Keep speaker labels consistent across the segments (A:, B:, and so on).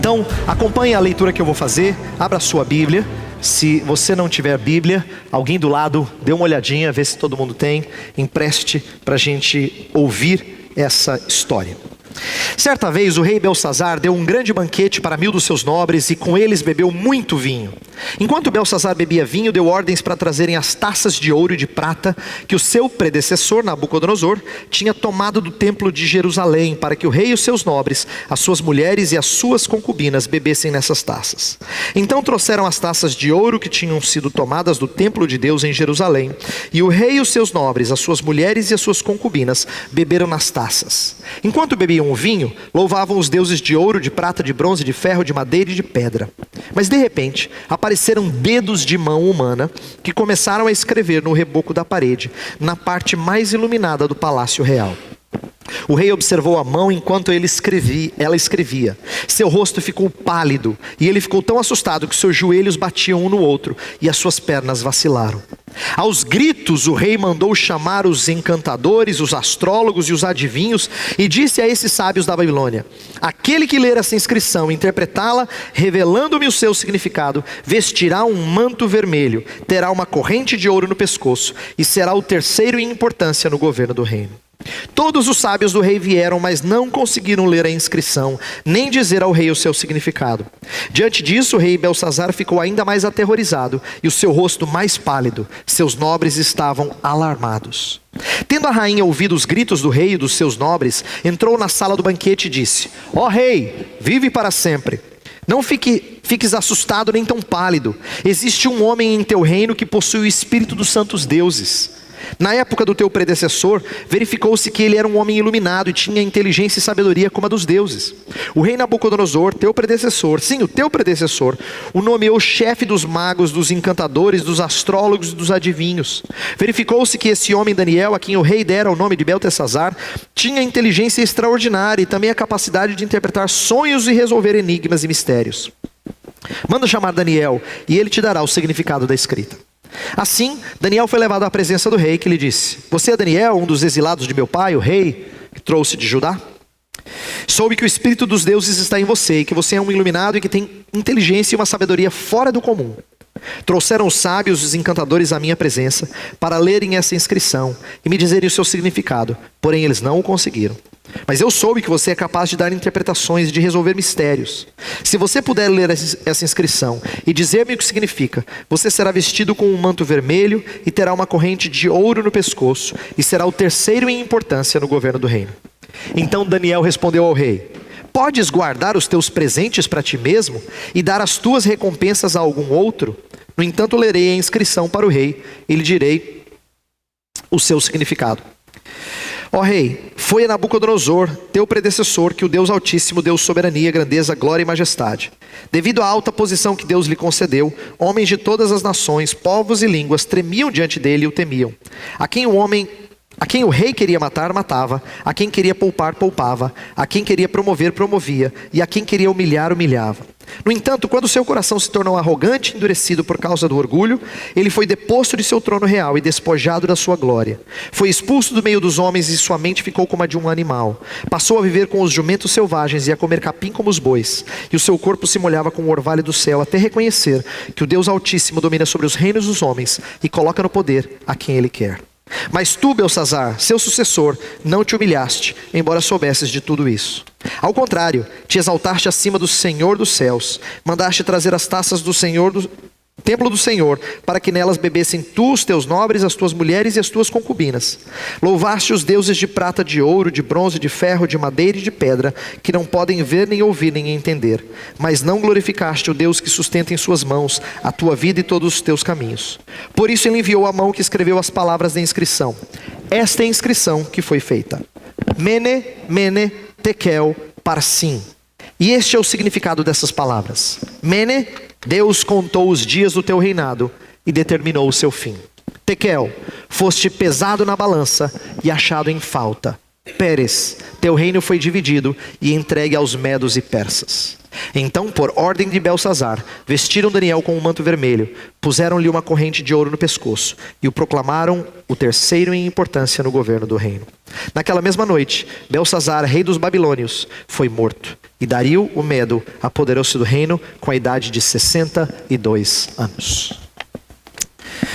A: Então, acompanhe a leitura que eu vou fazer, abra a sua Bíblia. Se você não tiver Bíblia, alguém do lado, dê uma olhadinha, vê se todo mundo tem, empreste para a gente ouvir essa história. Certa vez o rei Belsazar deu um grande banquete para 1000 dos seus nobres e com eles bebeu muito vinho. Enquanto Belsazar bebia vinho, deu ordens para trazerem as taças de ouro e de prata que o seu predecessor Nabucodonosor tinha tomado do templo de Jerusalém, para que o rei e os seus nobres, as suas mulheres e as suas concubinas bebessem nessas taças. Então trouxeram as taças de ouro que tinham sido tomadas do templo de Deus em Jerusalém, e o rei e os seus nobres, as suas mulheres e as suas concubinas beberam nas taças. Enquanto bebiam o vinho, louvavam os deuses de ouro, de prata, de bronze, de ferro, de madeira e de pedra. Mas de repente apareceram dedos de mão humana que começaram a escrever no reboco da parede, na parte mais iluminada do palácio real. O rei observou a mão enquanto ela escrevia. Seu rosto ficou pálido e ele ficou tão assustado que seus joelhos batiam um no outro e as suas pernas vacilaram. Aos gritos o rei mandou chamar os encantadores, os astrólogos e os adivinhos e disse a esses sábios da Babilônia: aquele que ler essa inscrição e interpretá-la, revelando-me o seu significado, vestirá um manto vermelho, terá uma corrente de ouro no pescoço e será o terceiro em importância no governo do reino. Todos os sábios do rei vieram, mas não conseguiram ler a inscrição, nem dizer ao rei o seu significado. Diante disso, o rei Belsazar ficou ainda mais aterrorizado e o seu rosto mais pálido. Seus nobres estavam alarmados. Tendo a rainha ouvido os gritos do rei e dos seus nobres, entrou na sala do banquete e disse: ó rei, vive para sempre. Não fiques assustado nem tão pálido. Existe um homem em teu reino que possui o espírito dos santos deuses. Na época do teu predecessor, verificou-se que ele era um homem iluminado e tinha inteligência e sabedoria como a dos deuses. O rei Nabucodonosor, teu predecessor, sim, o teu predecessor, o nomeou chefe dos magos, dos encantadores, dos astrólogos e dos adivinhos. Verificou-se que esse homem Daniel, a quem o rei dera o nome de Beltesazar, tinha inteligência extraordinária e também a capacidade de interpretar sonhos e resolver enigmas e mistérios. Manda chamar Daniel e ele te dará o significado da escrita. Assim, Daniel foi levado à presença do rei, que lhe disse: você é Daniel, um dos exilados de meu pai, o rei, que trouxe de Judá? Soube que o espírito dos deuses está em você, e que você é um iluminado e que tem inteligência e uma sabedoria fora do comum. Trouxeram os sábios e os encantadores à minha presença, para lerem essa inscrição e me dizerem o seu significado, porém eles não o conseguiram. Mas eu soube que você é capaz de dar interpretações e de resolver mistérios. Se você puder ler essa inscrição e dizer-me o que significa, você será vestido com um manto vermelho e terá uma corrente de ouro no pescoço e será o terceiro em importância no governo do reino. Então Daniel respondeu ao rei: podes guardar os teus presentes para ti mesmo e dar as tuas recompensas a algum outro? No entanto, lerei a inscrição para o rei e lhe direi o seu significado. Ó rei, foi a Nabucodonosor, teu predecessor, que o Deus Altíssimo deu soberania, grandeza, glória e majestade. Devido à alta posição que Deus lhe concedeu, homens de todas as nações, povos e línguas tremiam diante dele e o temiam. A quem o rei queria matar, matava. A quem queria poupar, poupava. A quem queria promover, promovia. E a quem queria humilhar, humilhava. No entanto, quando seu coração se tornou arrogante e endurecido por causa do orgulho, ele foi deposto de seu trono real e despojado da sua glória. Foi expulso do meio dos homens e sua mente ficou como a de um animal. Passou a viver com os jumentos selvagens e a comer capim como os bois. E o seu corpo se molhava com o orvalho do céu, até reconhecer que o Deus Altíssimo domina sobre os reinos dos homens e coloca no poder a quem ele quer. Mas tu, Belsazar, seu sucessor, não te humilhaste, embora soubesses de tudo isso. Ao contrário, te exaltaste acima do Senhor dos céus, mandaste trazer as taças do templo do Senhor, para que nelas bebessem tu, os teus nobres, as tuas mulheres e as tuas concubinas. Louvaste os deuses de prata, de ouro, de bronze, de ferro, de madeira e de pedra, que não podem ver, nem ouvir, nem entender. Mas não glorificaste o Deus que sustenta em suas mãos a tua vida e todos os teus caminhos. Por isso ele enviou a mão que escreveu as palavras da inscrição. Esta é a inscrição que foi feita: Mene, Mene, Tekel, Parsim. E este é o significado dessas palavras. Mene, Deus contou os dias do teu reinado e determinou o seu fim. Tekel, foste pesado na balança e achado em falta. Pérez, teu reino foi dividido e entregue aos medos e persas. Então, por ordem de Belsazar, vestiram Daniel com um manto vermelho, puseram-lhe uma corrente de ouro no pescoço e o proclamaram o terceiro em importância no governo do reino. Naquela mesma noite, Belsazar, rei dos babilônios, foi morto, e Dario, o Medo, apoderou-se do reino com a idade de 62 anos.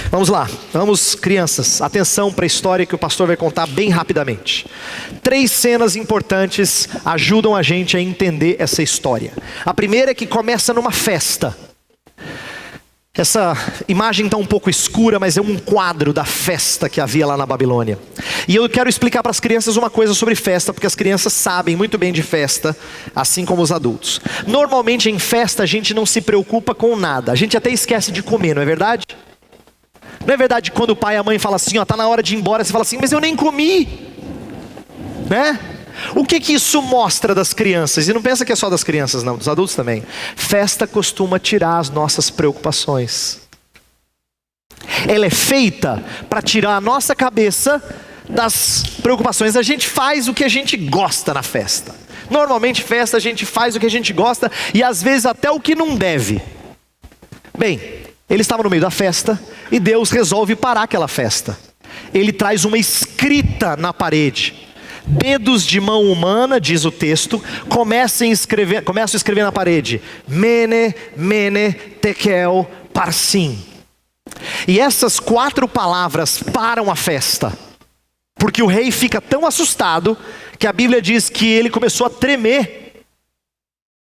A: Vamos lá, vamos, crianças, atenção para a história que o pastor vai contar bem rapidamente. 3 cenas importantes ajudam a gente a entender essa história. A primeira é que começa numa festa. Essa imagem está um pouco escura, mas é um quadro da festa que havia lá na Babilônia. E eu quero explicar para as crianças uma coisa sobre festa, porque as crianças sabem muito bem de festa, assim como os adultos. Normalmente em festa a gente não se preocupa com nada, a gente até esquece de comer, não é verdade? Não é verdade que quando o pai e a mãe falam assim, ó, tá na hora de ir embora, você fala assim, mas eu nem comi, né? O que isso mostra das crianças? E não pensa que é só das crianças não, dos adultos também. Festa costuma tirar as nossas preocupações. Ela é feita para tirar a nossa cabeça das preocupações. A gente faz o que a gente gosta na festa. Normalmente festa a gente faz o que a gente gosta e às vezes até o que não deve. Bem, ele estava no meio da festa e Deus resolve parar aquela festa. Ele traz uma escrita na parede. Dedos de mão humana, diz o texto, começam a escrever na parede. Mene, mene, tekel, parsim. E essas 4 palavras param a festa. Porque o rei fica tão assustado que a Bíblia diz que ele começou a tremer.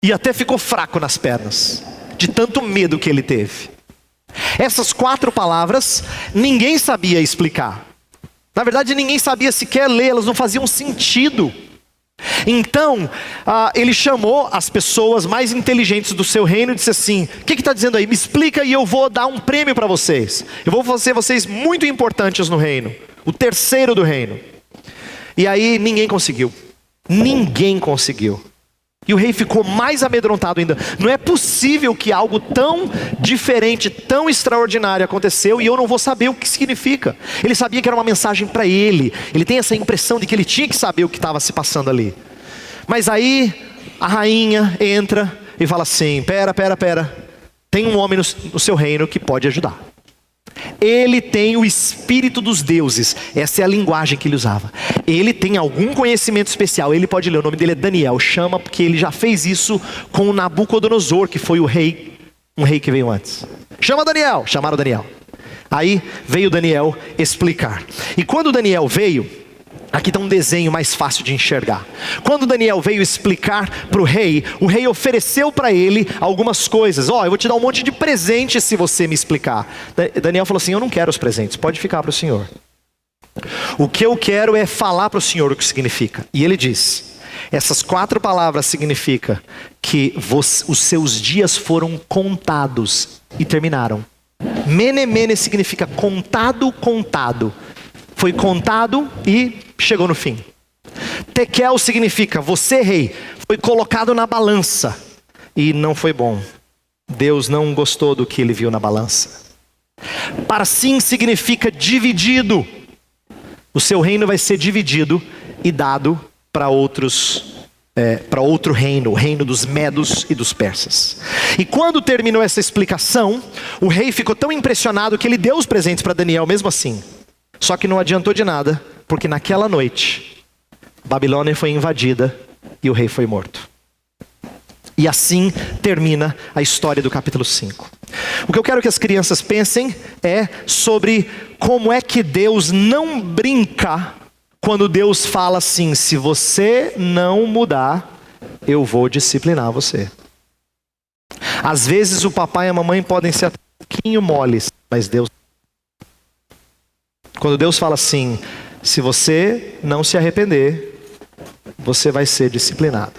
A: E até ficou fraco nas pernas, de tanto medo que ele teve. Essas 4 palavras, ninguém sabia explicar. Na verdade, ninguém sabia sequer ler, elas não faziam sentido. Então, ele chamou as pessoas mais inteligentes do seu reino e disse assim, o que está dizendo aí? Me explica e eu vou dar um prêmio para vocês. Eu vou fazer vocês muito importantes no reino. O terceiro do reino. E aí, ninguém conseguiu. Ninguém conseguiu. E o rei ficou mais amedrontado ainda. Não é possível que algo tão diferente, tão extraordinário aconteceu e eu não vou saber o que significa. Ele sabia que era uma mensagem para ele. Ele tem essa impressão de que ele tinha que saber o que estava se passando ali. Mas aí a rainha entra e fala assim, pera. Tem um homem no seu reino que pode ajudar. Ele tem o espírito dos deuses. Essa é a linguagem que ele usava. Ele tem algum conhecimento especial. Ele pode ler, o nome dele é Daniel. Chama porque ele já fez isso com Nabucodonosor, que foi um rei que veio antes. Chama Daniel. Chamaram Daniel. Aí veio Daniel explicar. E quando Daniel veio, aqui está um desenho mais fácil de enxergar. Quando Daniel veio explicar para o rei ofereceu para ele algumas coisas. Eu vou te dar um monte de presentes se você me explicar. Daniel falou assim, eu não quero os presentes, pode ficar para o senhor. O que eu quero é falar para o senhor o que significa. E ele diz, essas 4 palavras significam que os seus dias foram contados e terminaram. Mene, mene significa contado. Foi contado e chegou no fim. Tekel significa, você rei, foi colocado na balança e não foi bom. Deus não gostou do que ele viu na balança. Parsim significa dividido. O seu reino vai ser dividido e dado para outro reino, o reino dos medos e dos persas. E quando terminou essa explicação, o rei ficou tão impressionado que ele deu os presentes para Daniel mesmo assim. Só que não adiantou de nada, porque naquela noite, Babilônia foi invadida e o rei foi morto. E assim termina a história do capítulo 5. O que eu quero que as crianças pensem é sobre como é que Deus não brinca quando Deus fala assim, se você não mudar, eu vou disciplinar você. Às vezes o papai e a mamãe podem ser um pouquinho moles, mas Deus... Quando Deus fala assim, se você não se arrepender, você vai ser disciplinado.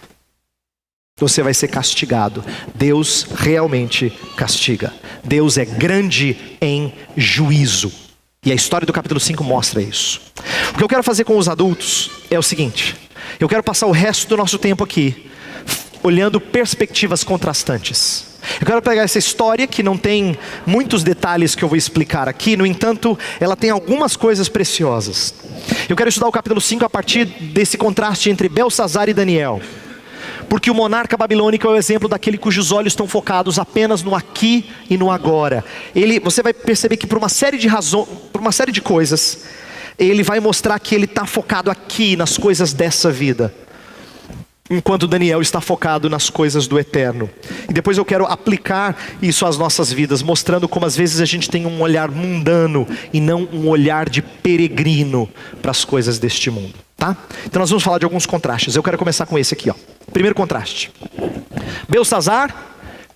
A: Você vai ser castigado. Deus realmente castiga. Deus é grande em juízo. E a história do capítulo 5 mostra isso. O que eu quero fazer com os adultos é o seguinte. Eu quero passar o resto do nosso tempo aqui olhando perspectivas contrastantes. Eu quero pegar essa história que não tem muitos detalhes que eu vou explicar aqui. No entanto, ela tem algumas coisas preciosas. Eu quero estudar o capítulo 5 a partir desse contraste entre Belsazar e Daniel. Porque o monarca babilônico é o exemplo daquele cujos olhos estão focados apenas no aqui e no agora. Você vai perceber que por uma série de coisas, ele vai mostrar que ele está focado aqui nas coisas dessa vida, enquanto Daniel está focado nas coisas do eterno. E depois eu quero aplicar isso às nossas vidas, mostrando como às vezes a gente tem um olhar mundano e não um olhar de peregrino para as coisas deste mundo, tá? Então nós vamos falar de alguns contrastes. Eu quero começar com esse aqui, ó. Primeiro contraste: Belsazar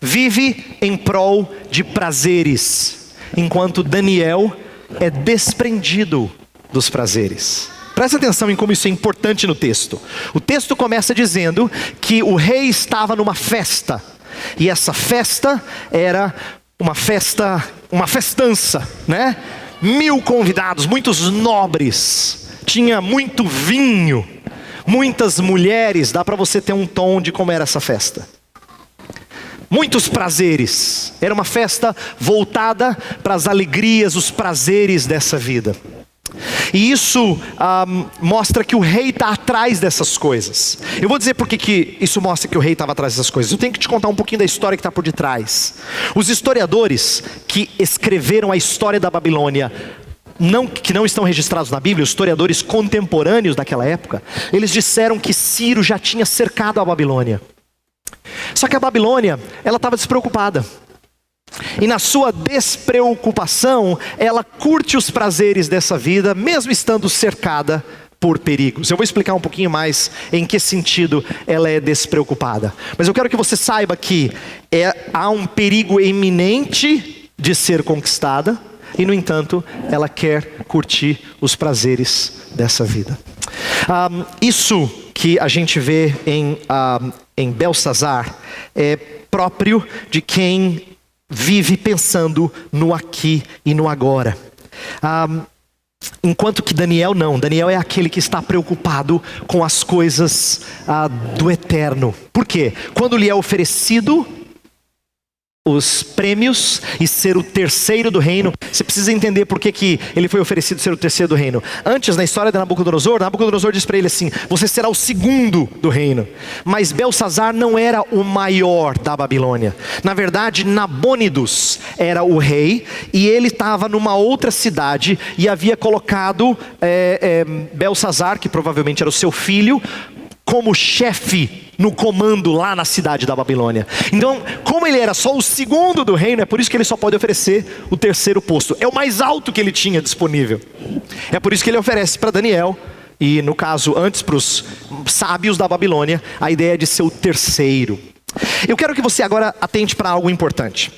A: vive em prol de prazeres, enquanto Daniel é desprendido dos prazeres. Presta atenção em como isso é importante no texto. O texto começa dizendo que o rei estava numa festa, e essa festa era uma festança, né? 1000 convidados, muitos nobres, tinha muito vinho, muitas mulheres. Dá para você ter um tom de como era essa festa. Muitos prazeres. Era uma festa voltada para as alegrias, os prazeres dessa vida. E isso mostra que o rei está atrás dessas coisas. Eu vou dizer por que isso mostra que o rei estava atrás dessas coisas. Eu tenho que te contar um pouquinho da história que está por detrás. Os historiadores que escreveram a história da Babilônia, que não estão registrados na Bíblia, os historiadores contemporâneos daquela época, eles disseram que Ciro já tinha cercado a Babilônia. Só que a Babilônia, ela estava despreocupada. E na sua despreocupação, ela curte os prazeres dessa vida, mesmo estando cercada por perigos. Eu vou explicar um pouquinho mais em que sentido ela é despreocupada. Mas eu quero que você saiba que há um perigo iminente de ser conquistada, e no entanto, ela quer curtir os prazeres dessa vida. Isso que a gente vê em Belsazar é próprio de quem vive pensando no aqui e no agora. Enquanto que Daniel não. Daniel é aquele que está preocupado com as coisas do eterno. Por quê? Quando lhe é oferecido os prêmios e ser o terceiro do reino, você precisa entender por que ele foi oferecido ser o terceiro do reino. Antes, na história de Nabucodonosor diz para ele assim: você será o segundo do reino. Mas Belsazar não era o maior da Babilônia. Na verdade, Nabônidos era o rei, e ele estava numa outra cidade e havia colocado Belsazar, que provavelmente era o seu filho, como chefe no comando lá na cidade da Babilônia. Então, como ele era só o segundo do reino, é por isso que ele só pode oferecer o terceiro posto. É o mais alto que ele tinha disponível. É por isso que ele oferece para Daniel, e no caso antes para os sábios da Babilônia, a ideia de ser o terceiro. Eu quero que você agora atente para algo importante.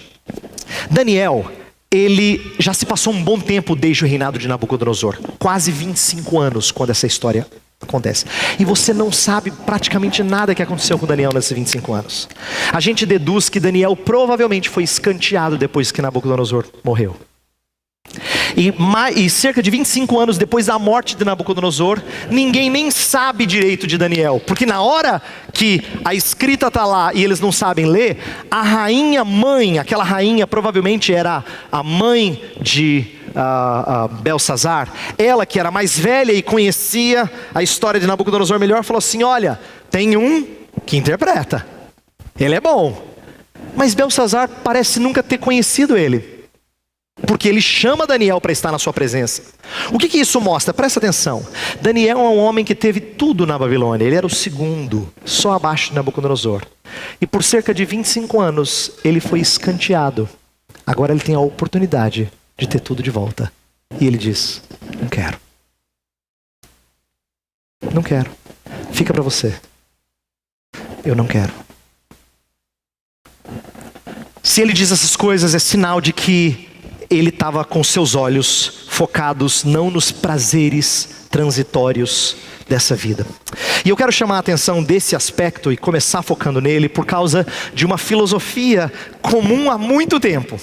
A: Daniel, ele já se passou um bom tempo desde o reinado de Nabucodonosor. Quase 25 anos quando essa história acontece. E você não sabe praticamente nada que aconteceu com Daniel nesses 25 anos. A gente deduz que Daniel provavelmente foi escanteado depois que Nabucodonosor morreu. E cerca de 25 anos depois da morte de Nabucodonosor, ninguém nem sabe direito de Daniel. Porque na hora que a escrita está lá e eles não sabem ler, a rainha mãe, aquela rainha provavelmente era a mãe de Belsazar, ela que era mais velha e conhecia a história de Nabucodonosor melhor, falou assim: olha, tem um que interpreta, ele é bom. Mas Belsazar parece nunca ter conhecido ele, porque ele chama Daniel para estar na sua presença. O que isso mostra? Presta atenção. Daniel é um homem que teve tudo na Babilônia. Ele era o segundo, só abaixo de Nabucodonosor. E por cerca de 25 anos, ele foi escanteado. Agora ele tem a oportunidade de ter tudo de volta. E ele diz: não quero. Não quero. Fica para você. Eu não quero. Se ele diz essas coisas, é sinal de que ele estava com seus olhos focados não nos prazeres transitórios dessa vida. E eu quero chamar a atenção desse aspecto e começar focando nele por causa de uma filosofia comum há muito tempo.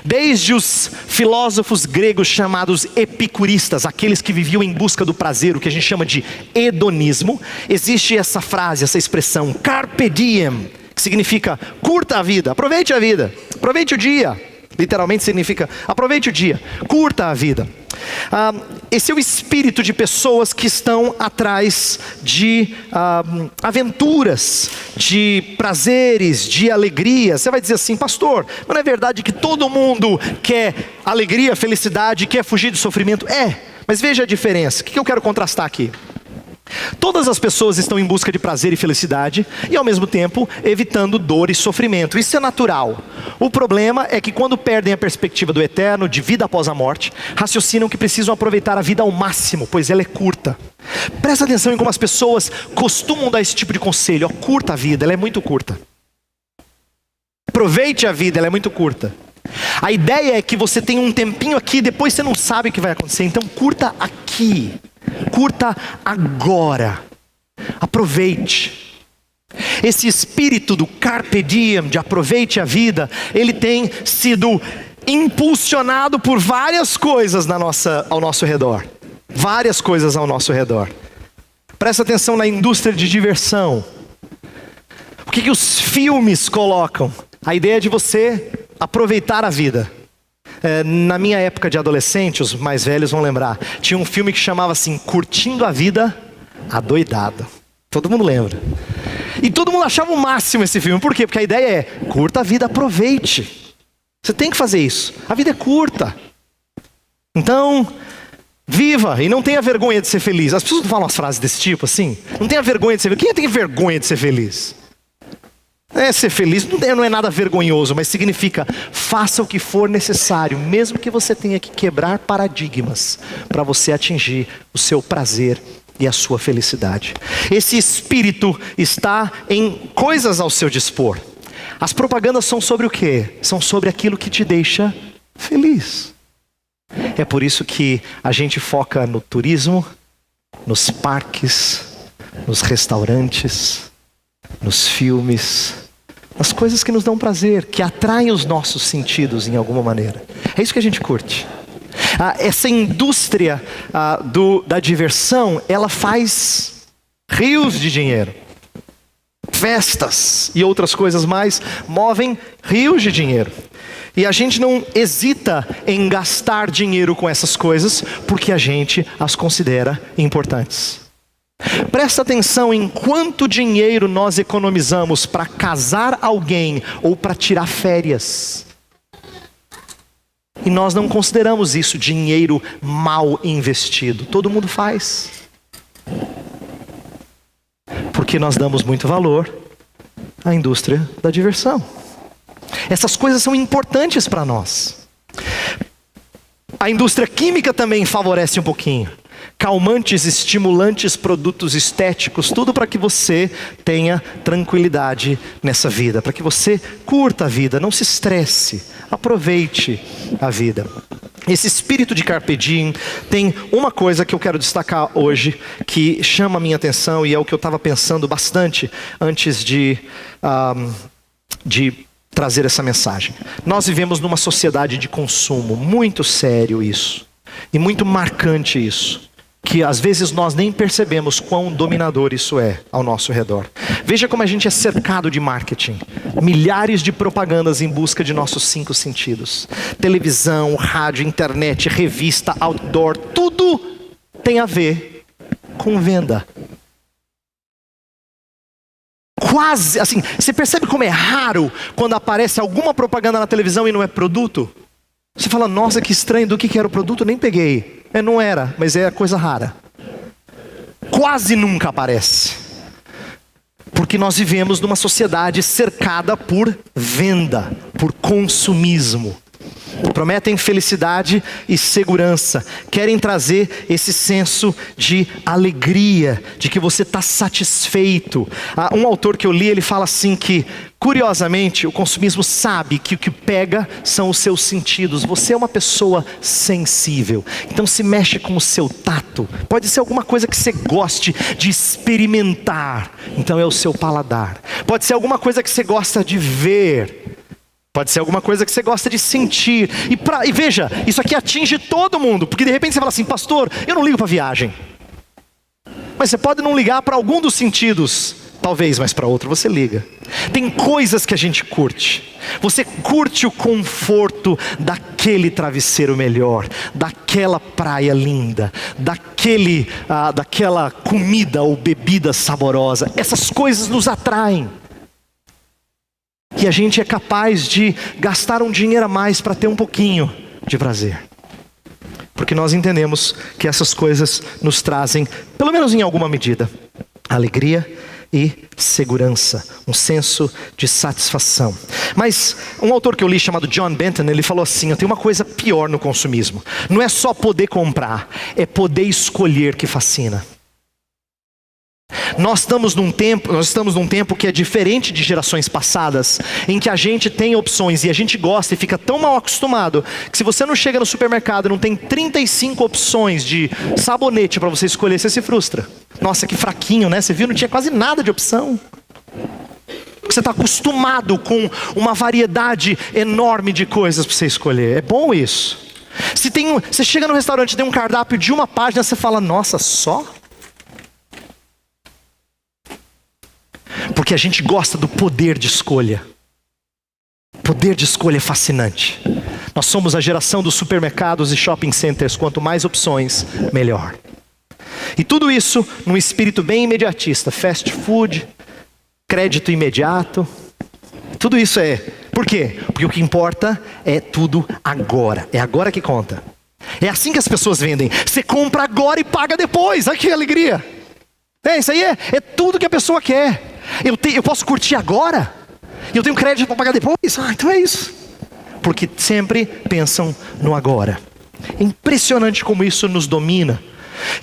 A: Desde os filósofos gregos chamados epicuristas, aqueles que viviam em busca do prazer, o que a gente chama de hedonismo, existe essa frase, essa expressão, carpe diem, que significa curta a vida, aproveite o dia. Literalmente significa aproveite o dia, curta a vida. Esse é o espírito de pessoas que estão atrás de aventuras, de prazeres, de alegria. Você vai dizer assim, pastor, mas não é verdade que todo mundo quer alegria, felicidade, quer fugir do sofrimento? Mas veja a diferença. O que eu quero contrastar aqui? Todas as pessoas estão em busca de prazer e felicidade e ao mesmo tempo evitando dor e sofrimento. Isso é natural. O problema é que quando perdem a perspectiva do eterno, de vida após a morte, raciocinam que precisam aproveitar a vida ao máximo, pois ela é curta. Presta atenção em como as pessoas costumam dar esse tipo de conselho. Curta a vida, ela é muito curta. Aproveite a vida, ela é muito curta. A ideia é que você tem um tempinho aqui, depois você não sabe o que vai acontecer. Então curta aqui. Curta agora. Aproveite. Esse espírito do carpe diem, de aproveite a vida, ele tem sido impulsionado por várias coisas ao nosso redor. Várias coisas ao nosso redor. Presta atenção na indústria de diversão. O que os filmes colocam? A ideia de você aproveitar a vida. Na minha época de adolescente, os mais velhos vão lembrar, tinha um filme que chamava assim, Curtindo a Vida Adoidado. Todo mundo lembra. E todo mundo achava o máximo esse filme. Por quê? Porque a ideia é, curta a vida, aproveite. Você tem que fazer isso. A vida é curta. Então, viva e não tenha vergonha de ser feliz. As pessoas falam umas frases desse tipo assim. Não tenha vergonha de ser feliz. Quem tem vergonha de ser feliz? Ser feliz não é nada vergonhoso, mas significa faça o que for necessário, mesmo que você tenha que quebrar paradigmas para você atingir o seu prazer e a sua felicidade. Esse espírito está em coisas ao seu dispor. As propagandas são sobre o quê? São sobre aquilo que te deixa feliz. É por isso que a gente foca no turismo, nos parques, nos restaurantes, nos filmes, nas coisas que nos dão prazer, que atraem os nossos sentidos em alguma maneira. É isso que a gente curte. Essa indústria da diversão, ela faz rios de dinheiro. Festas e outras coisas mais movem rios de dinheiro. E a gente não hesita em gastar dinheiro com essas coisas, porque a gente as considera importantes. Presta atenção em quanto dinheiro nós economizamos para casar alguém ou para tirar férias. E nós não consideramos isso dinheiro mal investido. Todo mundo faz. Porque nós damos muito valor à indústria da diversão. Essas coisas são importantes para nós. A indústria química também favorece um pouquinho. Calmantes, estimulantes, produtos estéticos, tudo para que você tenha tranquilidade nessa vida, para que você curta a vida, não se estresse, aproveite a vida. Esse espírito de carpe diem tem uma coisa que eu quero destacar hoje, que chama a minha atenção e é o que eu estava pensando bastante antes de trazer essa mensagem. Nós vivemos numa sociedade de consumo, muito sério isso, e muito marcante isso. Que às vezes nós nem percebemos quão dominador isso é ao nosso redor. Veja como a gente é cercado de marketing. Milhares de propagandas em busca de nossos 5 sentidos. Televisão, rádio, internet, revista, outdoor, tudo tem a ver com venda. Quase, assim, você percebe como é raro quando aparece alguma propaganda na televisão e não é produto? Você fala, nossa, que estranho, do que era o produto? Eu nem peguei. Não era, mas é coisa rara. Quase nunca aparece. Porque nós vivemos numa sociedade cercada por venda, por consumismo. Prometem felicidade e segurança. Querem trazer esse senso de alegria, de que você está satisfeito. Um autor que eu li, ele fala assim que, curiosamente, o consumismo sabe que o que pega são os seus sentidos. Você é uma pessoa sensível. Então se mexe com o seu tato. Pode ser alguma coisa que você goste de experimentar. Então é o seu paladar. Pode ser alguma coisa que você gosta de ver. Pode ser alguma coisa que você gosta de sentir. E veja, isso aqui atinge todo mundo. Porque de repente você fala assim, pastor, eu não ligo para viagem. Mas você pode não ligar para algum dos sentidos. Talvez, mas para outro você liga. Tem coisas que a gente curte. Você curte o conforto daquele travesseiro melhor, daquela praia linda, daquela comida ou bebida saborosa. Essas coisas nos atraem. E a gente é capaz de gastar um dinheiro a mais para ter um pouquinho de prazer. Porque nós entendemos que essas coisas nos trazem, pelo menos em alguma medida, alegria e segurança, um senso de satisfação. Mas um autor que eu li chamado John Benton, ele falou assim: eu tenho uma coisa pior no consumismo. Não é só poder comprar, é poder escolher que fascina. Nós estamos num tempo que é diferente de gerações passadas, em que a gente tem opções e a gente gosta e fica tão mal acostumado, que se você não chega no supermercado e não tem 35 opções de sabonete para você escolher, você se frustra. Nossa, que fraquinho, né? Você viu? Não tinha quase nada de opção. Você está acostumado com uma variedade enorme de coisas para você escolher. É bom isso. Você chega no restaurante e tem um cardápio de uma página, você fala: nossa, só? Porque a gente gosta do poder de escolha. Poder de escolha é fascinante. Nós somos a geração dos supermercados e shopping centers. Quanto mais opções, melhor. E tudo isso num espírito bem imediatista. Fast food, crédito imediato. Tudo isso é... Por quê? Porque o que importa é tudo agora. É agora que conta. É assim que as pessoas vendem. Você compra agora e paga depois. Olha que alegria. Isso aí é tudo que a pessoa quer. Eu posso curtir agora? Eu tenho crédito para pagar depois? Então é isso. Porque sempre pensam no agora. É impressionante como isso nos domina.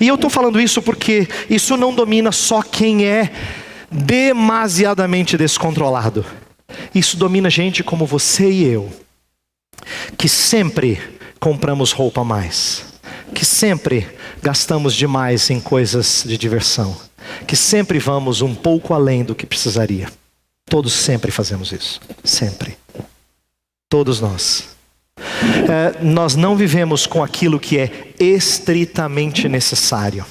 A: E eu estou falando isso porque isso não domina só quem é demasiadamente descontrolado. Isso domina gente como você e eu, que sempre compramos roupa a mais, que sempre gastamos demais em coisas de diversão, que sempre vamos um pouco além do que precisaria. Todos sempre fazemos isso. Sempre. Todos nós. Nós não vivemos com aquilo que é estritamente necessário.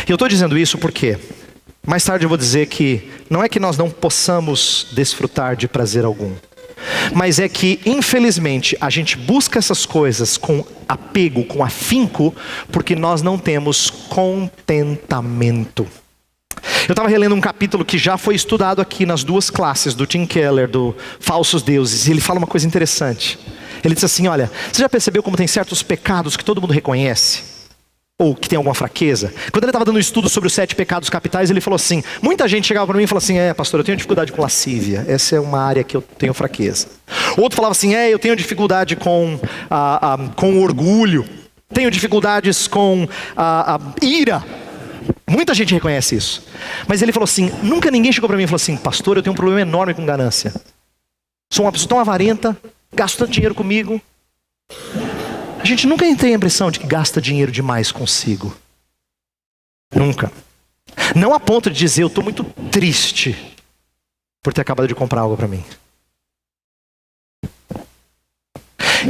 A: E eu estou dizendo isso porque mais tarde eu vou dizer que não é que nós não possamos desfrutar de prazer algum, mas é que infelizmente a gente busca essas coisas com apego, com afinco, porque nós não temos contentamento. Eu estava relendo um capítulo que já foi estudado aqui nas duas classes do Tim Keller, do Falsos Deuses, e ele fala uma coisa interessante. Ele diz assim: olha, você já percebeu como tem certos pecados que todo mundo reconhece? Ou que tem alguma fraqueza? Quando ele estava dando um estudo sobre os 7 pecados capitais, ele falou assim, muita gente chegava para mim e falava assim: pastor, eu tenho dificuldade com lascívia, essa é uma área que eu tenho fraqueza. Outro falava assim: eu tenho dificuldade com orgulho, tenho dificuldades com ira. Muita gente reconhece isso. Mas ele falou assim, nunca ninguém chegou para mim e falou assim: pastor, eu tenho um problema enorme com ganância. Sou uma pessoa tão avarenta, gasto tanto dinheiro comigo. A gente nunca tem a impressão de que gasta dinheiro demais consigo. Nunca. Não a ponto de dizer: eu estou muito triste por ter acabado de comprar algo para mim.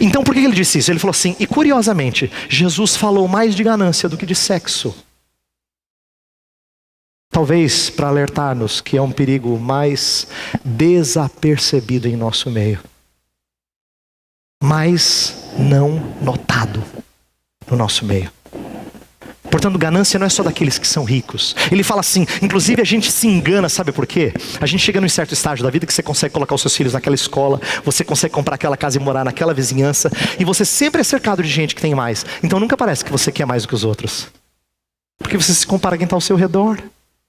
A: Então por que ele disse isso? Ele falou assim, e curiosamente, Jesus falou mais de ganância do que de sexo. Talvez para alertar-nos que é um perigo mais desapercebido em nosso meio, mas não notado no nosso meio. Portanto, ganância não é só daqueles que são ricos. Ele fala assim, inclusive a gente se engana, sabe por quê? A gente chega num certo estágio da vida que você consegue colocar os seus filhos naquela escola, você consegue comprar aquela casa e morar naquela vizinhança, e você sempre é cercado de gente que tem mais. Então nunca parece que você quer mais do que os outros, porque você se compara a quem está ao seu redor.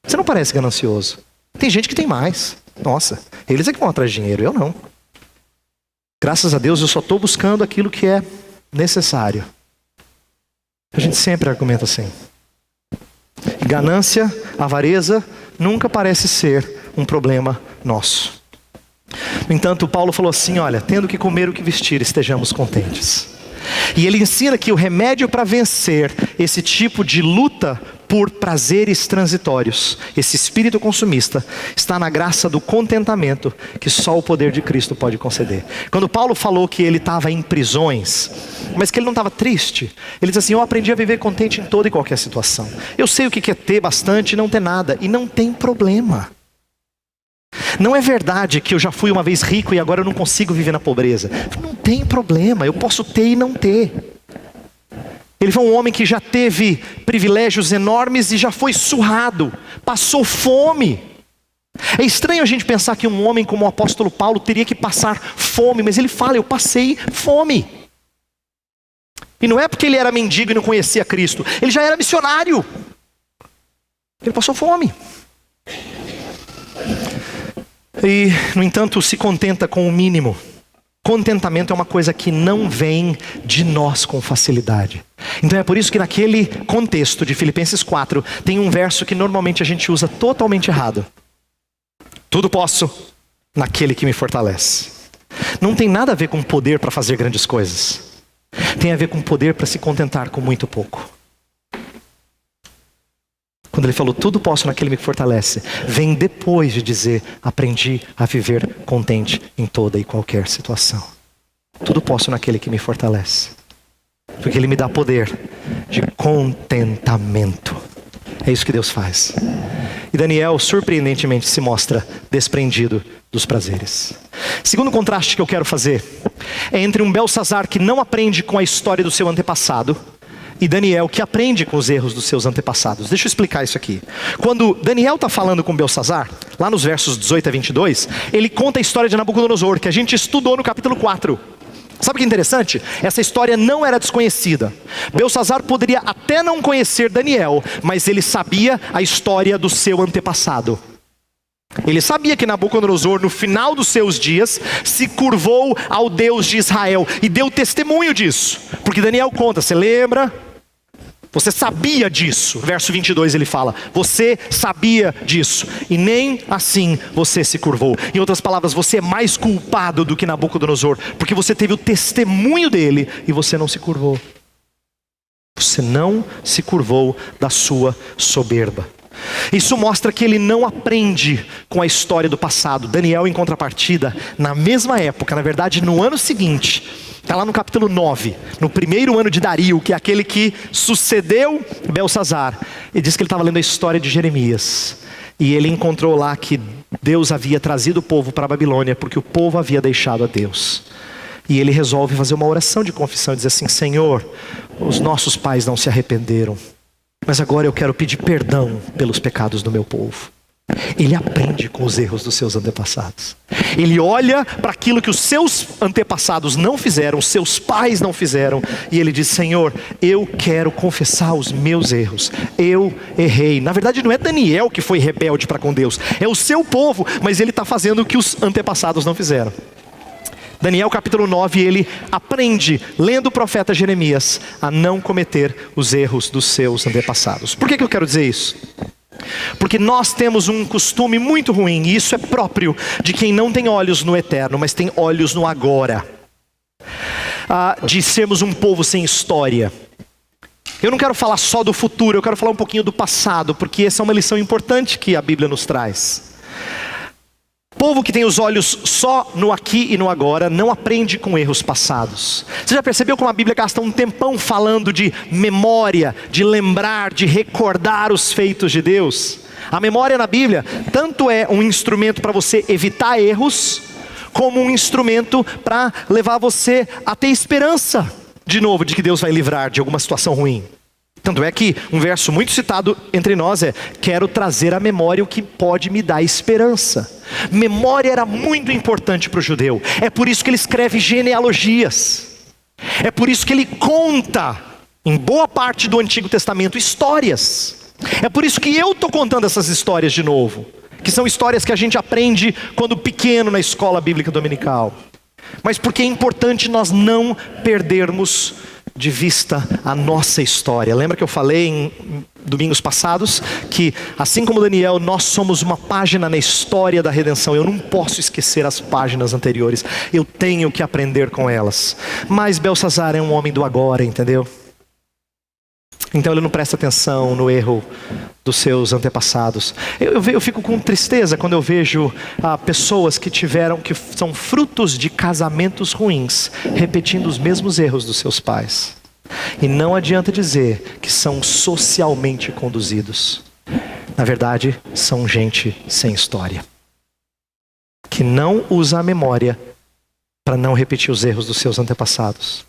A: Você não parece ganancioso. Tem gente que tem mais. Nossa, eles é que vão atrás de dinheiro, eu não. Graças a Deus eu só estou buscando aquilo que é necessário. A gente sempre argumenta assim. E ganância, avareza, nunca parece ser um problema nosso. No entanto, Paulo falou assim, olha, tendo que comer o que vestir, estejamos contentes. E ele ensina que o remédio para vencer esse tipo de luta por prazeres transitórios, esse espírito consumista, está na graça do contentamento que só o poder de Cristo pode conceder. Quando Paulo falou que ele estava em prisões, mas que ele não estava triste, ele diz assim, eu aprendi a viver contente em toda e qualquer situação. Eu sei o que é ter bastante e não ter nada, e não tem problema. Não é verdade que eu já fui uma vez rico e agora eu não consigo viver na pobreza. Não tem problema, eu posso ter e não ter. Ele foi um homem que já teve privilégios enormes e já foi surrado, passou fome. É estranho a gente pensar que um homem como o apóstolo Paulo teria que passar fome, mas ele fala, eu passei fome. E não é porque ele era mendigo e não conhecia Cristo, ele já era missionário. Ele passou fome. E, no entanto, se contenta com o mínimo. Contentamento é uma coisa que não vem de nós com facilidade. Então é por isso que naquele contexto de Filipenses 4, tem um verso que normalmente a gente usa totalmente errado. Tudo posso naquele que me fortalece. Não tem nada a ver com poder para fazer grandes coisas. Tem a ver com poder para se contentar com muito pouco. Quando ele falou, tudo posso naquele que me fortalece, vem depois de dizer, aprendi a viver contente em toda e qualquer situação. Tudo posso naquele que me fortalece. Porque ele me dá poder de contentamento. É isso que Deus faz. E Daniel, surpreendentemente, se mostra desprendido dos prazeres. Segundo contraste que eu quero fazer, é entre um Belsazar que não aprende com a história do seu antepassado, e Daniel que aprende com os erros dos seus antepassados. Deixa eu explicar isso aqui. Quando Daniel está falando com Belsazar, lá nos versos 18 a 22, ele conta a história de Nabucodonosor, que a gente estudou no capítulo 4. Sabe o que é interessante? Essa história não era desconhecida. Belsazar poderia até não conhecer Daniel, mas ele sabia a história do seu antepassado. Ele sabia que Nabucodonosor, no final dos seus dias, se curvou ao Deus de Israel e deu testemunho disso. Porque Daniel conta, você lembra? Você sabia disso. Verso 22 ele fala, você sabia disso. E nem assim você se curvou. Em outras palavras, você é mais culpado do que Nabucodonosor. Porque você teve o testemunho dele e você não se curvou. Você não se curvou da sua soberba. Isso mostra que ele não aprende com a história do passado. Daniel, em contrapartida, na mesma época, na verdade no ano seguinte, está lá no capítulo 9, no primeiro ano de Dario, que é aquele que sucedeu Belsazar. Ele diz que ele estava lendo a história de Jeremias. E ele encontrou lá que Deus havia trazido o povo para a Babilônia, porque o povo havia deixado a Deus. E ele resolve fazer uma oração de confissão e dizer assim, Senhor, os nossos pais não se arrependeram. Mas agora eu quero pedir perdão pelos pecados do meu povo. Ele aprende com os erros dos seus antepassados. Ele olha para aquilo que os seus antepassados não fizeram, seus pais não fizeram. E ele diz, Senhor, eu quero confessar os meus erros. Eu errei. Na verdade não é Daniel que foi rebelde para com Deus. É o seu povo, mas ele está fazendo o que os antepassados não fizeram. Daniel capítulo 9, ele aprende, lendo o profeta Jeremias, a não cometer os erros dos seus antepassados. Por que eu quero dizer isso? Porque nós temos um costume muito ruim, e isso é próprio de quem não tem olhos no eterno, mas tem olhos no agora. De sermos um povo sem história. Eu não quero falar só do futuro, eu quero falar um pouquinho do passado, porque essa é uma lição importante que a Bíblia nos traz. Povo que tem os olhos só no aqui e no agora, não aprende com erros passados. Você já percebeu como a Bíblia gasta um tempão falando de memória, de lembrar, de recordar os feitos de Deus? A memória na Bíblia, tanto é um instrumento para você evitar erros, como um instrumento para levar você a ter esperança, de novo, de que Deus vai livrar de alguma situação ruim. Tanto é que um verso muito citado entre nós é, quero trazer à memória o que pode me dar esperança. Memória era muito importante para o judeu. É por isso que ele escreve genealogias. É por isso que ele conta, em boa parte do Antigo Testamento, histórias. É por isso que eu estou contando essas histórias de novo. Que são histórias que a gente aprende quando pequeno na escola bíblica dominical. Mas porque é importante nós não perdermos de vista a nossa história. Lembra que eu falei em domingos passados que assim como Daniel, nós somos uma página na história da redenção. Eu não posso esquecer as páginas anteriores, eu tenho que aprender com elas. Mas Belsazar é um homem do agora, entendeu? Então ele não presta atenção no erro dos seus antepassados. Eu fico com tristeza quando eu vejo pessoas que são frutos de casamentos ruins, repetindo os mesmos erros dos seus pais. E não adianta dizer que são socialmente conduzidos. Na verdade, são gente sem história. que não usa a memória para não repetir os erros dos seus antepassados.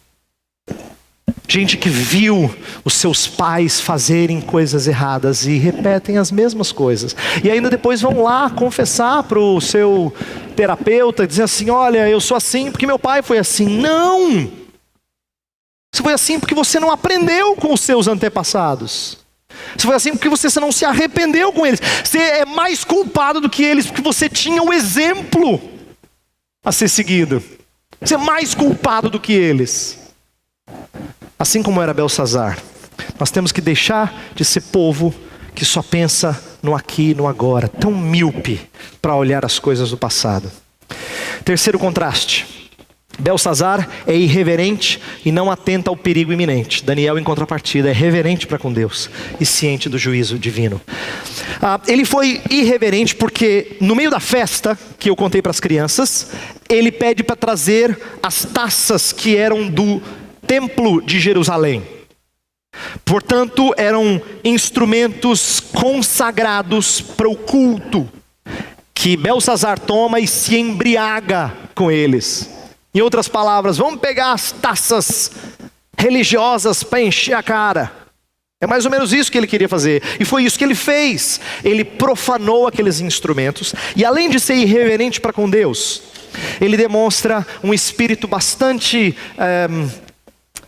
A: Gente que viu os seus pais fazerem coisas erradas e repetem as mesmas coisas. E ainda depois vão lá confessar para o seu terapeuta, dizer assim: olha, eu sou assim porque meu pai foi assim. Não! Você foi assim porque você não aprendeu com os seus antepassados. Você foi assim porque você não se arrependeu com eles. Você é mais culpado do que eles porque você tinha o exemplo a ser seguido. Você é mais culpado do que eles. Assim como era Belsazar, nós temos que deixar de ser povo que só pensa no aqui e no agora, tão míope para olhar as coisas do passado. Terceiro contraste: Belsazar é irreverente e não atenta ao perigo iminente. Daniel, em contrapartida, é reverente para com Deus e ciente do juízo divino. Ele foi irreverente porque no meio da festa que eu contei para as crianças, ele pede para trazer as taças que eram do Templo de Jerusalém. Portanto, eram instrumentos consagrados para o culto, que Belsazar toma e se embriaga com eles. Em outras palavras, vamos pegar as taças religiosas para encher a cara. É mais ou menos isso que ele queria fazer. E foi isso que ele fez. Ele profanou aqueles instrumentos. E além de ser irreverente para com Deus, ele demonstra um espírito bastante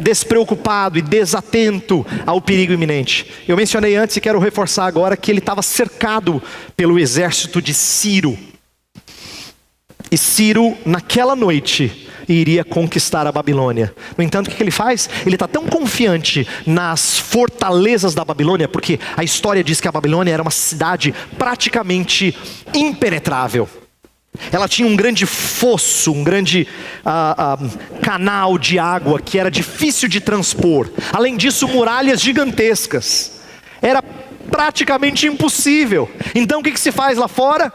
A: despreocupado e desatento ao perigo iminente. Eu mencionei antes e quero reforçar agora que ele estava cercado pelo exército de Ciro. E Ciro, naquela noite, iria conquistar a Babilônia. No entanto, o que ele faz? Ele está tão confiante nas fortalezas da Babilônia, porque a história diz que a Babilônia era uma cidade praticamente impenetrável. Ela tinha um grande fosso, um grande canal de água que era difícil de transpor. Além disso, muralhas gigantescas. Era praticamente impossível. Então o que se faz lá fora?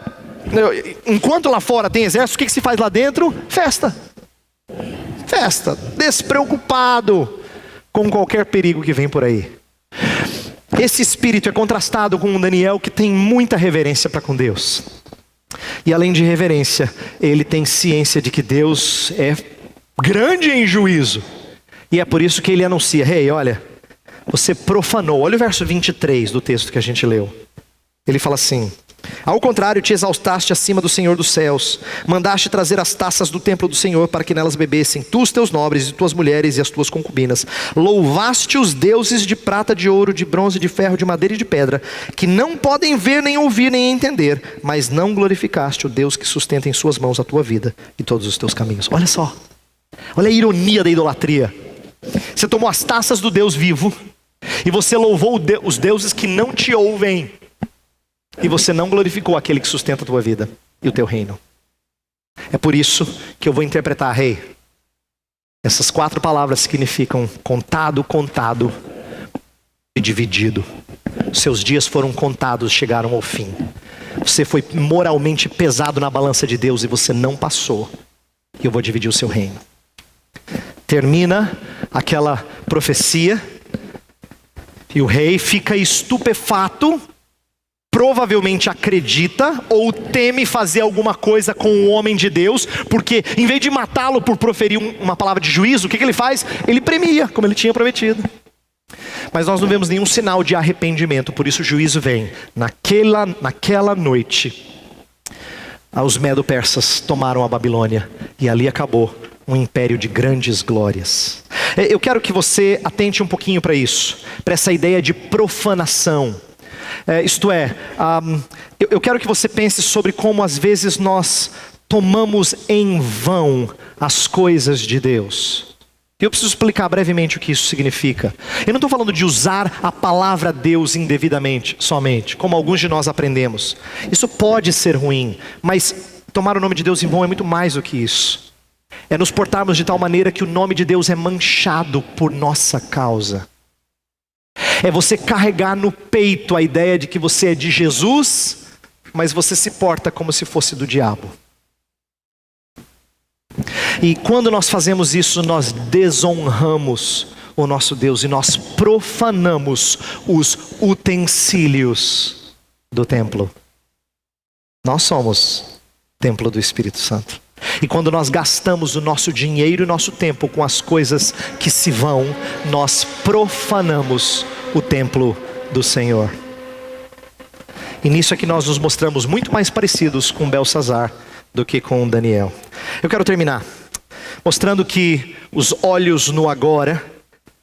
A: Enquanto lá fora tem exército, o que se faz lá dentro? Festa. Festa. Despreocupado com qualquer perigo que vem por aí. Esse espírito é contrastado com um Daniel que tem muita reverência para com Deus. E além de reverência, ele tem ciência de que Deus é grande em juízo. E é por isso que ele anuncia: hey, olha, você profanou. Olha o verso 23 do texto que a gente leu. Ele fala assim: ao contrário, te exaltaste acima do Senhor dos céus, mandaste trazer as taças do templo do Senhor para que nelas bebessem tu, os teus nobres, e tuas mulheres e as tuas concubinas. Louvaste os deuses de prata, de ouro, de bronze, de ferro, de madeira e de pedra, que não podem ver, nem ouvir, nem entender, mas não glorificaste o Deus que sustenta em suas mãos a tua vida e todos os teus caminhos. Olha só, olha a ironia da idolatria. Você tomou as taças do Deus vivo e você louvou os deuses que não te ouvem. E você não glorificou aquele que sustenta a tua vida e o teu reino. É por isso que eu vou interpretar, rei. Essas 4 palavras significam contado, contado e dividido. Seus dias foram contados, chegaram ao fim. Você foi moralmente pesado na balança de Deus e você não passou. E eu vou dividir o seu reino. Termina aquela profecia e o rei fica estupefato. Provavelmente acredita ou teme fazer alguma coisa com o homem de Deus, porque em vez de matá-lo por proferir uma palavra de juízo, o que ele faz? Ele premia, como ele tinha prometido. Mas nós não vemos nenhum sinal de arrependimento, por isso o juízo vem. Naquela noite, os medo-persas tomaram a Babilônia e ali acabou um império de grandes glórias. Eu quero que você atente um pouquinho para isso, para essa ideia de profanação. Eu quero que você pense sobre como às vezes nós tomamos em vão as coisas de Deus. Eu preciso explicar brevemente o que isso significa. Eu não estou falando de usar a palavra Deus indevidamente, somente, como alguns de nós aprendemos. Isso pode ser ruim, mas tomar o nome de Deus em vão é muito mais do que isso. É nos portarmos de tal maneira que o nome de Deus é manchado por nossa causa. É você carregar no peito a ideia de que você é de Jesus, mas você se porta como se fosse do diabo. E quando nós fazemos isso, nós desonramos o nosso Deus e nós profanamos os utensílios do templo. Nós somos templo do Espírito Santo. E quando nós gastamos o nosso dinheiro e nosso tempo com as coisas que se vão, nós profanamos o templo do Senhor. E nisso é que nós nos mostramos muito mais parecidos com Belsazar do que com Daniel. Eu quero terminar mostrando que os olhos no agora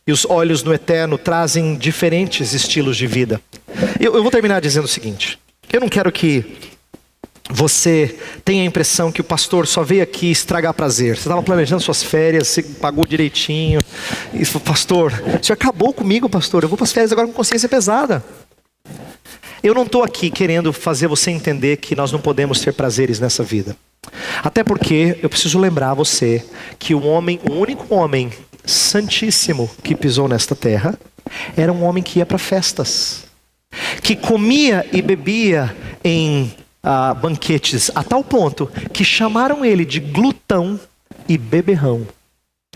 A: e os olhos no eterno trazem diferentes estilos de vida. Eu vou terminar dizendo o seguinte: eu não quero que você tenha a impressão que o pastor só veio aqui estragar prazer. Você estava planejando suas férias, você pagou direitinho. E falou: pastor, você acabou comigo, pastor. Eu vou para as férias agora com consciência pesada. Eu não estou aqui querendo fazer você entender que nós não podemos ter prazeres nessa vida. Até porque eu preciso lembrar você que o único homem santíssimo que pisou nesta terra, era um homem que ia para festas, que comia e bebia em banquetes, a tal ponto que chamaram ele de glutão e beberrão.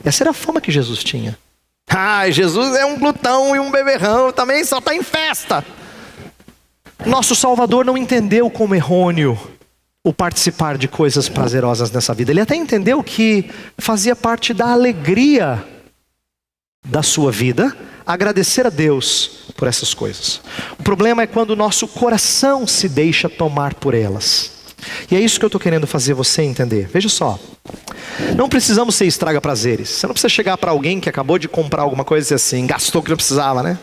A: Essa era a fama que Jesus tinha. Jesus é um glutão e um beberrão, também só está em festa. Nosso Salvador não entendeu como errôneo o participar de coisas prazerosas nessa vida. Ele até entendeu que fazia parte da alegria da sua vida agradecer a Deus por essas coisas. O problema é quando o nosso coração se deixa tomar por elas. E é isso que eu estou querendo fazer você entender. Veja só, não precisamos ser estraga prazeres. Você não precisa chegar para alguém que acabou de comprar alguma coisa e dizer assim: gastou o que não precisava, né?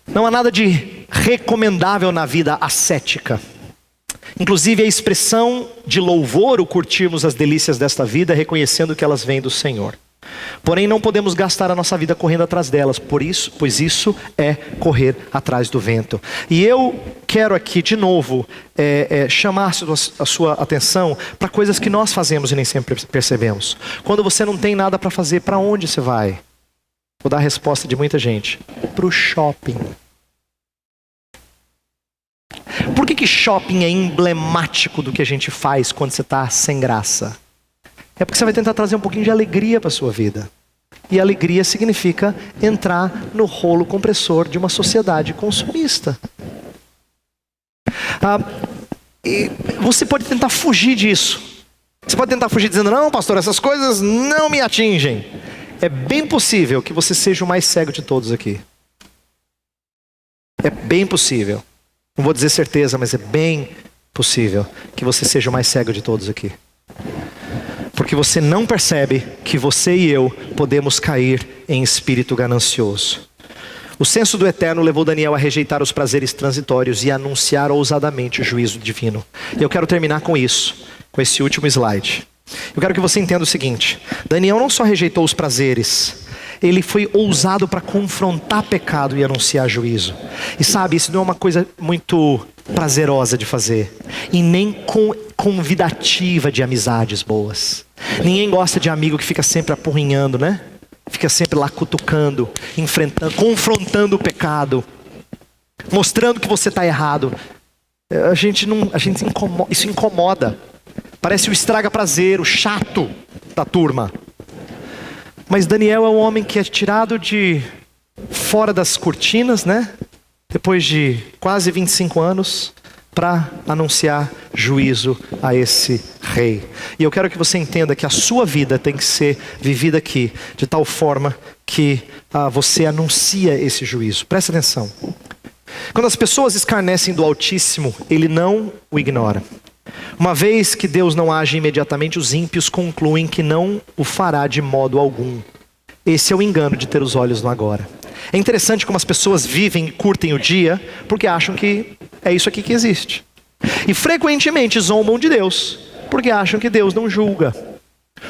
A: Não há nada de recomendável na vida ascética. Inclusive a expressão de louvor, o curtirmos as delícias desta vida, reconhecendo que elas vêm do Senhor. Porém não podemos gastar a nossa vida correndo atrás delas, pois isso é correr atrás do vento. E eu quero aqui de novo chamar a sua atenção para coisas que nós fazemos e nem sempre percebemos. Quando você não tem nada para fazer, para onde você vai? Vou dar a resposta de muita gente: para o shopping. Por que shopping é emblemático do que a gente faz quando você está sem graça? É porque você vai tentar trazer um pouquinho de alegria para a sua vida. E alegria significa entrar no rolo compressor de uma sociedade consumista. E você pode tentar fugir disso. Você pode tentar fugir dizendo: não, pastor, essas coisas não me atingem. É bem possível que você seja o mais cego de todos aqui. É bem possível. Não vou dizer certeza, mas é bem possível que você seja o mais cego de todos aqui. Porque você não percebe que você e eu podemos cair em espírito ganancioso. O senso do eterno levou Daniel a rejeitar os prazeres transitórios e a anunciar ousadamente o juízo divino. E eu quero terminar com isso, com esse último slide. Eu quero que você entenda o seguinte: Daniel não só rejeitou os prazeres, ele foi ousado para confrontar pecado e anunciar juízo. E sabe, isso não é uma coisa muito prazerosa de fazer, e nem convidativa de amizades boas. Ninguém gosta de amigo que fica sempre apurrinhando, né? Fica sempre lá cutucando, enfrentando, confrontando o pecado, mostrando que você está errado. Isso incomoda. Parece o estraga prazer, o chato da turma. Mas Daniel é um homem que é tirado de fora das cortinas, né? Depois de quase 25 anos, para anunciar juízo a esse rei. E eu quero que você entenda que a sua vida tem que ser vivida aqui de tal forma que você anuncia esse juízo. Presta atenção. Quando as pessoas escarnecem do Altíssimo, Ele não o ignora. Uma vez que Deus não age imediatamente, os ímpios concluem que não o fará de modo algum. Esse é o engano de ter os olhos no agora. É interessante como as pessoas vivem e curtem o dia porque acham que é isso aqui que existe. E frequentemente zombam de Deus porque acham que Deus não julga.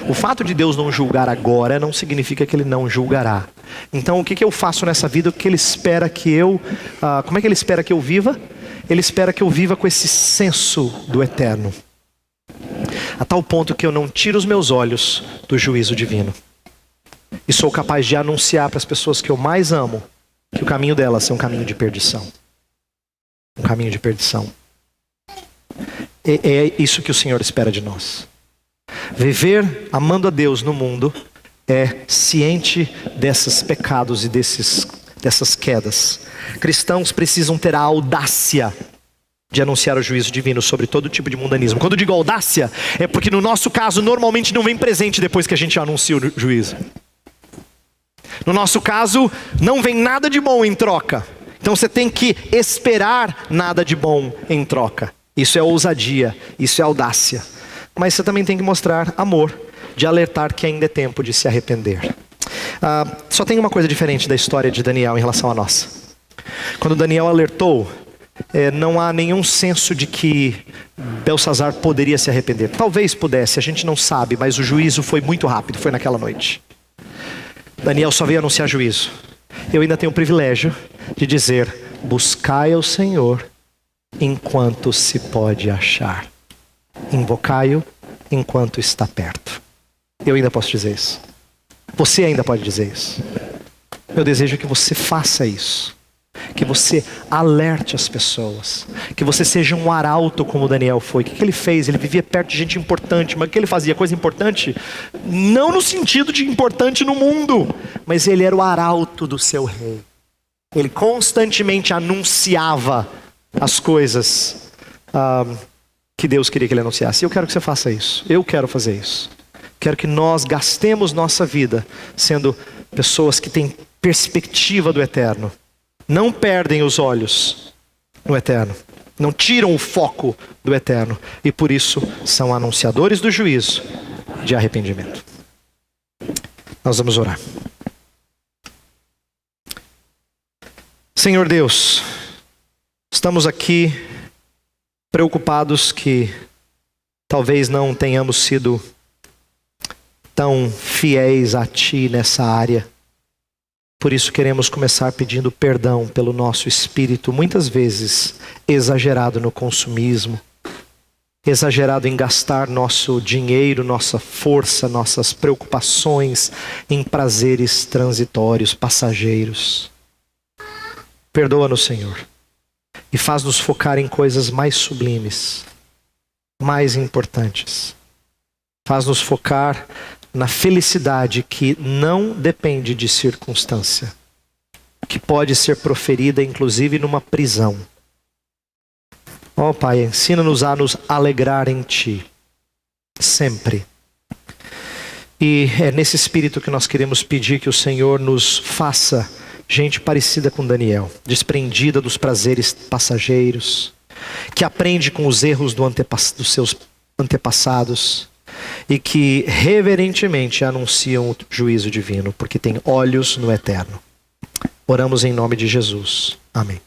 A: O fato de Deus não julgar agora não significa que Ele não julgará. Então o que eu faço nessa vida? O que Ele espera que eu... como é que Ele espera que eu viva? Ele espera que eu viva com esse senso do eterno. A tal ponto que eu não tiro os meus olhos do juízo divino. E sou capaz de anunciar para as pessoas que eu mais amo que o caminho delas é um caminho de perdição. Um caminho de perdição. É isso que o Senhor espera de nós. Viver amando a Deus no mundo é ciente desses pecados e dessas quedas. Cristãos precisam ter a audácia de anunciar o juízo divino sobre todo tipo de mundanismo. Quando eu digo audácia, é porque no nosso caso normalmente não vem presente depois que a gente anuncia o juízo. No nosso caso, não vem nada de bom em troca. Então você tem que esperar nada de bom em troca. Isso é ousadia, isso é audácia. Mas você também tem que mostrar amor, de alertar que ainda é tempo de se arrepender. Só tem uma coisa diferente da história de Daniel em relação à nossa. Quando Daniel alertou, não há nenhum senso de que Belsazar poderia se arrepender. Talvez pudesse, a gente não sabe, mas o juízo foi muito rápido, foi naquela noite. Daniel só veio anunciar juízo. Eu ainda tenho o privilégio de dizer: buscai ao Senhor enquanto se pode achar. Invocai-o enquanto está perto. Eu ainda posso dizer isso. Você ainda pode dizer isso. Meu desejo é que você faça isso. Que você alerte as pessoas. Que você seja um arauto como Daniel foi. O que ele fez? Ele vivia perto de gente importante. Mas o que ele fazia? Coisa importante? Não no sentido de importante no mundo. Mas ele era o arauto do seu rei. Ele constantemente anunciava as coisas que Deus queria que ele anunciasse. Eu quero que você faça isso. Eu quero fazer isso. Quero que nós gastemos nossa vida sendo pessoas que têm perspectiva do eterno. Não perdem os olhos no eterno. Não tiram o foco do eterno. E por isso são anunciadores do juízo de arrependimento. Nós vamos orar. Senhor Deus, estamos aqui preocupados que talvez não tenhamos sido tão fiéis a Ti nessa área. Por isso queremos começar pedindo perdão pelo nosso espírito, muitas vezes exagerado no consumismo, exagerado em gastar nosso dinheiro, nossa força, nossas preocupações em prazeres transitórios, passageiros. Perdoa-nos, Senhor, e faz-nos focar em coisas mais sublimes, mais importantes. Faz-nos focar na felicidade que não depende de circunstância, que pode ser proferida inclusive numa prisão. Ó Pai, ensina-nos a nos alegrar em Ti, sempre. E é nesse espírito que nós queremos pedir que o Senhor nos faça gente parecida com Daniel, desprendida dos prazeres passageiros, que aprende com os erros dos seus antepassados, e que reverentemente anunciam o juízo divino, porque tem olhos no eterno. Oramos em nome de Jesus. Amém.